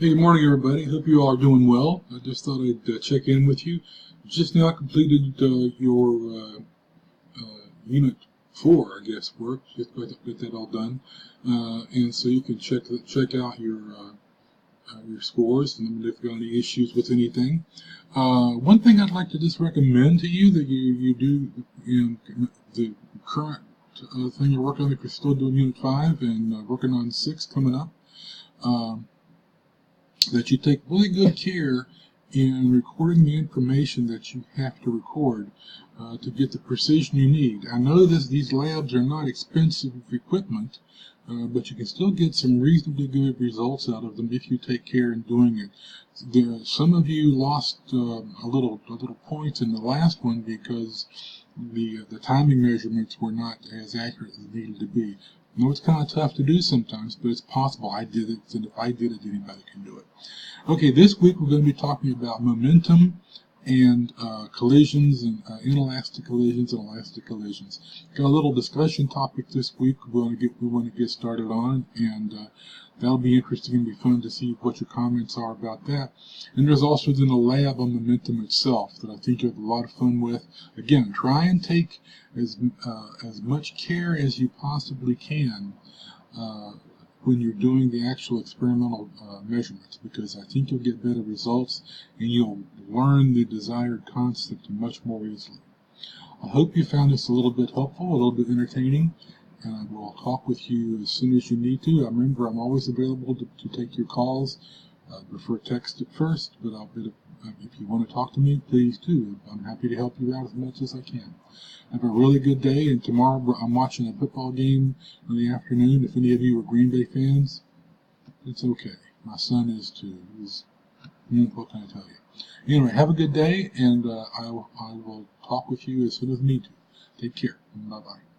Hey, good morning, everybody. Hope you all are doing well. I just thought I'd check in with you. Just now completed your Unit 4, I guess, work. Just got to get that all done. And so you can check out your scores and let me know if you've got any issues with anything. One thing I'd like to just recommend to you that you do in the current thing you're working on, if you're still doing Unit 5 and working on 6 coming up, that you take really good care in recording the information that you have to record to get the precision you need. I know these labs are not expensive equipment, but you can still get some reasonably good results out of them if you take care in doing it. Some of you lost a little points in the last one because the timing measurements were not as accurate as they needed to be. I know it's kind of tough to do sometimes, but it's possible. I did it, and if I did it, anybody can do it. Okay, this week we're going to be talking about momentum and collisions and inelastic collisions and elastic collisions. Got a little discussion topic this week we want to get started on, and that'll be interesting and be fun to see what your comments are about that. And there's also then a lab on momentum itself that I think you'll have a lot of fun with. Again, try and take as much care as you possibly can when you're doing the actual experimental measurements, because I think you'll get better results and you'll learn the desired concept much more easily. I hope you found this a little bit helpful, a little bit entertaining, and I will talk with you as soon as you need to. Remember, I'm always available to take your calls. I prefer text at first, but if you want to talk to me, please do. I'm happy to help you out as much as I can. Have a really good day, and tomorrow I'm watching a football game in the afternoon. If any of you are Green Bay fans, it's okay. My son is too. What can I tell you? Anyway, have a good day, and I will talk with you as soon as I need to. Take care. Bye-bye.